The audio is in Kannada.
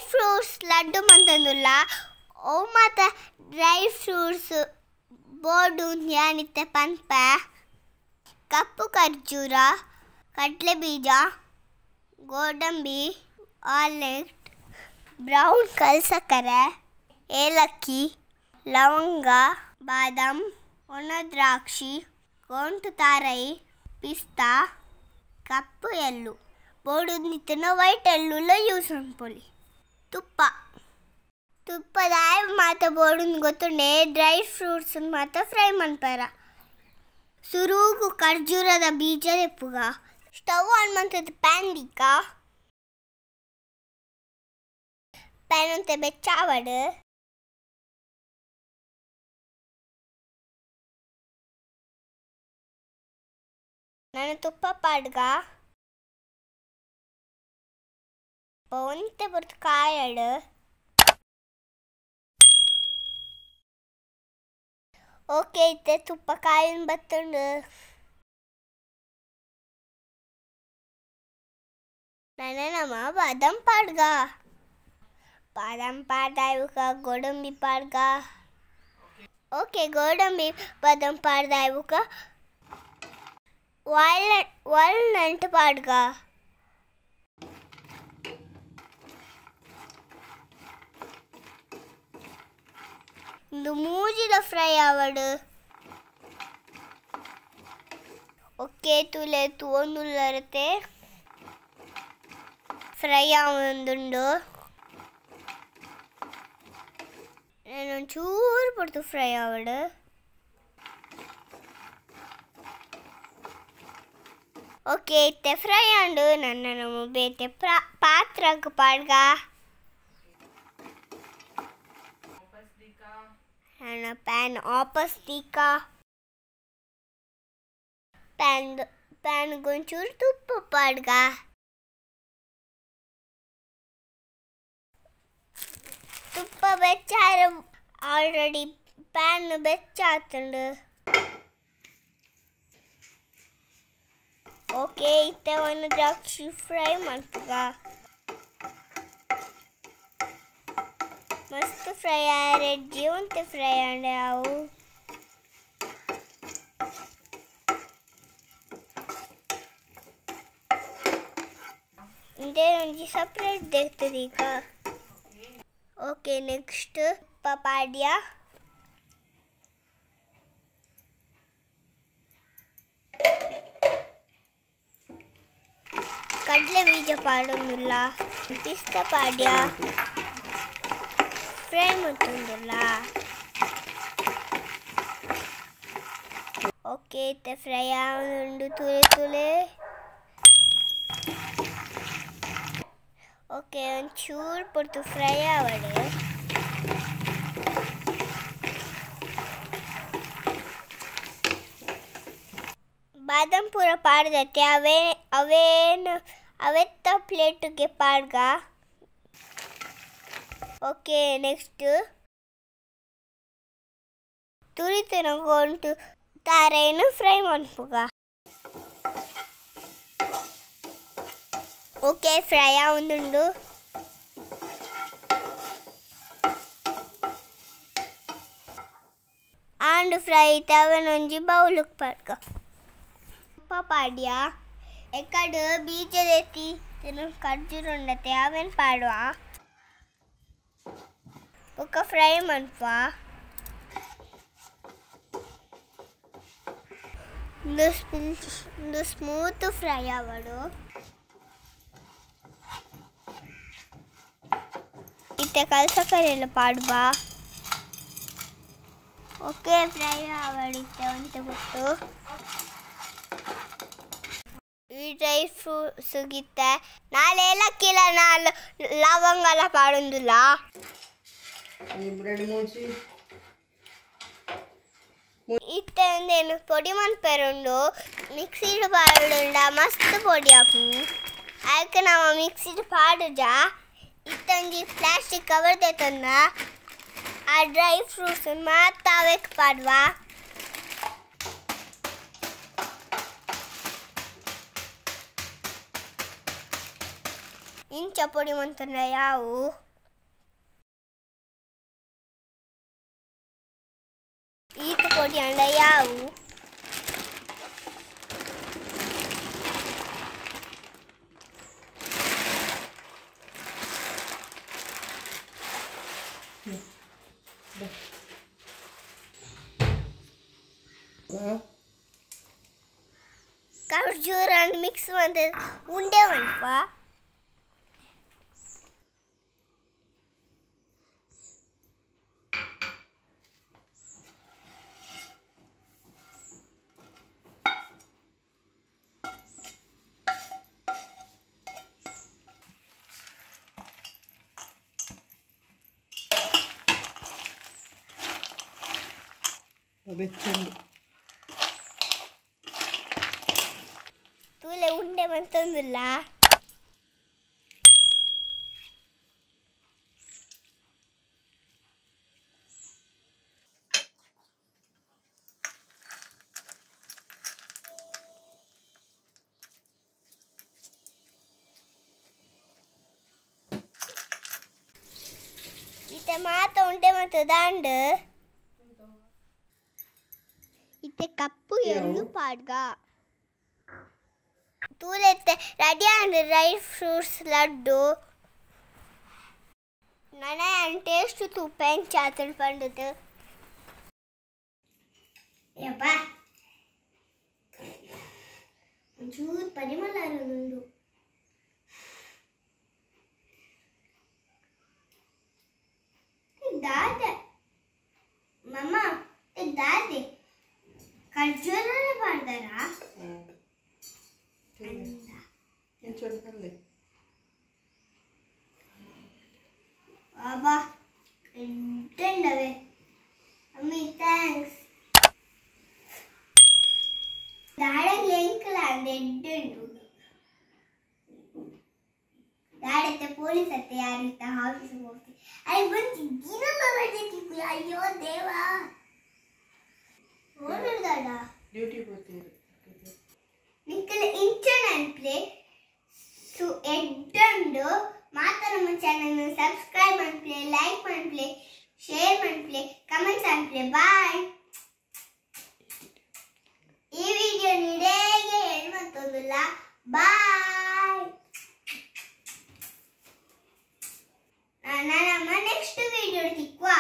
ಫ್ರೂಟ್ಸ್ ಲಡ್ಡು ಮಂತಂದುಲ್ಲ ಓ ಮಾತ ಡ್ರೈ ಫ್ರೂಟ್ಸ್ ಬೋರ್ಡು ಯಾನಿತ್ತೆ ಪನ್ಪ ಕಪ್ಪು ಖರ್ಜೂರ ಕಡಲೆ ಬೀಜ ಗೋಡಂಬಿ ವಾಲ್ನಟ್ ಬ್ರೌನ್ ಕಲ್ಸಕ್ಕರೆ ಏಲಕ್ಕಿ ಲವಂಗ ಬಾದಾಮ್ ಒಣ ದ್ರಾಕ್ಷಿ ಗೋಂಟು ತಾರೈ ಪಿಸ್ತಾ ಕಪ್ಪು ಎಳ್ಳು ಬೋರ್ಡು ನಿತ್ತಿನ ವೈಟ್ ಎಳ್ಳುಲ್ಲ ಯೂಸ್ ಅನ್ಪೊಲಿ ತುಪ್ಪದ ಮಾತ ಬೋರ್ಡು ಗೊತ್ತುಂಡೆ ಡ್ರೈ ಫ್ರೂಟ್ಸ್ ಮಾತ ಫ್ರೈ ಮನ್ಪಾರ ಸುರುಗು ಖರ್ಜೂರದ ಬೀಜ ತೆಪ್ಪುಗ ಸ್ಟವ್ ಆನ್ ಮಾಡ್ತದ ಪ್ಯಾನ್ ದೀಕ ಪ್ಯಾನ್ ಅಂತ ಬೆಚ್ಚಾವಡು ನಾನು ತುಪ್ಪ ಪಾಡ್ಗ ಒಂತೆ ಬರ್ತು ಕಾಯಡು ಓಕೆ ಇತ್ತೆ ತುಪ್ಪ ಕಾಯಿನ ಬತ್ತುಂಡು ನಮ್ಮ ಬಾದಾಮ್ ಪಾಡ್ಗ ಬಾದಾಮ್ ಪಾಡ್ದ ಇವಕ್ಕ ಗೋಡಂಬಿ ಪಾಡ್ಗ ಓಕೆ ಗೋಡಂಬಿ ಬಾದಾಮ್ ಪಾಡ್ದ ಇವಕ್ಕ ವಾಲ್ನಟ್ ಪಾಡ್ಗ ಇದು ಮೂಜಿದ ಫ್ರೈ ಆವಡು ಓಕೆ ತುಲೆ ತೋಂದುಲ್ಲರತೆ ಫ್ರೈ ಆವೊಂದುಂಡು ನಾನೊಂಚೂರು ಪಡ್ತು ಫ್ರೈ ಆವಡು ಓಕೆ ಇತ್ತೆ ಫ್ರೈ ಆಂಡು ನನ್ನ ಬೇತೆ ಪಾತ್ರಕ್ಕೆ ಪಾಡ್ಗ ನನ್ನ ಪ್ಯಾನ್ ವಾಪಸ್ ದೀಕ ಪ್ಯಾನ್ಗೊಂಚೂರು ತುಪ್ಪ ಪಾಡ್ಗ ತುಪ್ಪ ಬೆಚ್ಚಾರ ಆಲ್ರೆಡಿ ಪ್ಯಾನ್ ಬೆಚ್ಚಾತುಂಡು ಓಕೆ ಇತ್ತೆ ಒಂದು ದ್ರಾಕ್ಷಿ ಫ್ರೈ ಮಾಡ್ತಗ ಮಸ್ತ್ ಫ್ರೈ ರೆಡ್ ಜೀವಂತೆ ಫ್ರೈ ಆಂಡೆ ಅವು ಇದೇ ಒಂಜಿ ಸಪ್ರೇಟ್ ದೇಗ್ತದೆ ಈಗ ಓಕೆ ನೆಕ್ಸ್ಟ್ ಪಪಾಡ್ಯ ಕಡಲೆ ಬೀಜ ಪಾಡೊಂದುಲ್ಲ ಪಿಸ್ತಾ ಪಾಡ್ಯ ಫ್ರೈ ಮತ್ತೊಂದುಲ್ಲ ಓಕೆ ಇತ್ತೆ ಫ್ರೈ ಆವೊಂದುಂಡು ತುಲೆ ಓಕೆ ಒಂಚೂರು ಪೊರ್ತು ಫ್ರೈ ಆವಡು ಬಾದಾಮ್ ಪೂರ ಪಾಡ್ದತ್ತೆ ಅವೆತ್ತ ಪ್ಲೇಟ್ಗೆ ಪಾಡ್ಗ ಓಕೆ ನೆಕ್ಸ್ಟ್ ತುರಿತಿನ ಗೋಂಟು ತಾರೇನು ಫ್ರೈ ಮಾಡ್ಪುಗ ಓಕೆ ಫ್ರೈ ಆವೊಂದುಂಡು ಆಂಡು ಫ್ರೈ ತವನೊಂಜಿ ಬೌಲುಕ್ ಪಾಡ್ಗ ಪಾಡ್ಯ ಎಕ್ಕಡು ಬೀಜದೆತ್ತಿ ಖರ್ಜೂರ ಉಂಡತೆ ಅವೇನು ಪಾಡುವ ಒಕ್ಕ ಫ್ರೈ ಮನ್ಪ ಒಂದು ಸ್ಮೂತ್ ಫ್ರೈ ಆವಡು ಇತ್ತೆ ಕಲ್ಸಕರೆಲ್ಲ ಪಾಡುವ ಓಕೆ ಫ್ರೈ ಆವಡಿತ್ತೆ ಒಂತೆ ಬಿಟ್ಟು ಈ ಡ್ರೈ ಫ್ರೂಟ್ಸ್ ಗಿತ್ತೆ ನಾಳೆ ಏಲಕ್ಕಿಲ್ಲ ನಾಳೆ ಲವಂಗ ಎಲ್ಲ ಪಾಡೊಂದುಲ್ಲ ಇತ್ತೆ ಒಂದೇನು ಪೊಡಿ ಮನ್ಪೆರುಂಡು ಮಿಕ್ಸಿಡ್ ಪಾಡುಂಡ ಮಸ್ತ್ ಪೊಡಿ ಹಾಕು ಅದಕ್ಕೆ ನಾವು ಮಿಕ್ಸಿಡ್ ಪಾಡುಜ ಇತ್ತೊಂಜಿ ಪ್ಲಾಸ್ಟಿಕ್ ಕವರ್ ತಂದ ಆ ಡ್ರೈ ಫ್ರೂಟ್ಸ್ ಮಾತ್ರ ಅವಕ್ಕೆ ಪಾಡುವ ಇಂಚ ಪೊಡಿ ಮಂತಂಡ ಯಾವು ನೋಡಿ ಅಂಡ ಯಾವು ಖರ್ಜೂರ ಮಿಕ್ಸ್ ಮಾಡಿ ಉಂಡೆ ಮಾಡ್ವಾ ತೂಲೆ ಉಂಡೆ ಮಂತಂದಿಲ್ಲ ಇತ್ತೆ ಮಾತ ಉಂಡೆ ಮತ್ತು ದಾಂಡ ಇತ್ತೆ ಕಪ್ಪು ಎಳ್ಳು ಪಾಡ್ಗ ತೂಲೆತ್ತೆ ರೆಡಿ ಆಂಡ್ ಡ್ರೈ ಫ್ರೂಟ್ಸ್ ಲಡ್ಡು ನನಗೆ ಟೇಸ್ಟ್ ತುಪ್ಪ ಚಾತಲ್ ಪಂಡದು ಯಪ್ಪ ಒಂಚೂರು ಪರಿಮಳ ಇರೋದುಂಡು ದಾದೆ ಮಮ್ಮ ದಾದೆ ಖರ್ಜೂರನೇ ಮಾಡ್ದಾರಾ ಬಾಬಾ ಎಂಟಂಡವೆ ಅಮ್ಮಿ ಥ್ಯಾಂಕ್ಸ್ ದಾಡಗೆ ಎಂಕಲ ಅಂದೆ ಎಂಟುಂಟು ದಾಡತ್ತೆ ಪೊಲೀಸ್ ಅತ್ತೆ ಯಾರಿತ್ತ ಆಫೀಸ್ ಹೋಗ್ತಿ ಅಲ್ಲಿ ಬಂದು ದಿನ ಬರ್ತಿತ್ತು ಅಯ್ಯೋ ದೇವಾ ಓಡಾಡ ಡ್ಯೂಟಿ ಹೋಗ್ತೀರಿ ನಿಕ್ಕಲ ಇಂಚನ್ ಅನ್ಪ್ಲೆ ಸು ಎಡ್ಡಂಡು ಮಾತ ನಮ್ಮ ಚಾನಲ್ ಸಬ್ಸ್ಕ್ರೈಬ್ ಮಾಡ್ಪ್ಲೆ ಲೈಕ್ ಮಾಡ್ಪ್ಲೆ ಶೇರ್ ಮಾಡ್ಪ್ಲೆ ಕಮೆಂಟ್ಸ್ ಮಾಡ್ಪ್ಲೆ ಬಾಯ್ ಈ ವಿಡಿಯೋ ನಿಡೇಗೆ ಹೇಳ್ಮತ್ತೊಂದಿಲ್ಲ ಬಾಯ್ ನಾನು ನಮ್ಮ ನೆಕ್ಸ್ಟ್ ವಿಡಿಯೋ ತಿಕ್ವಾ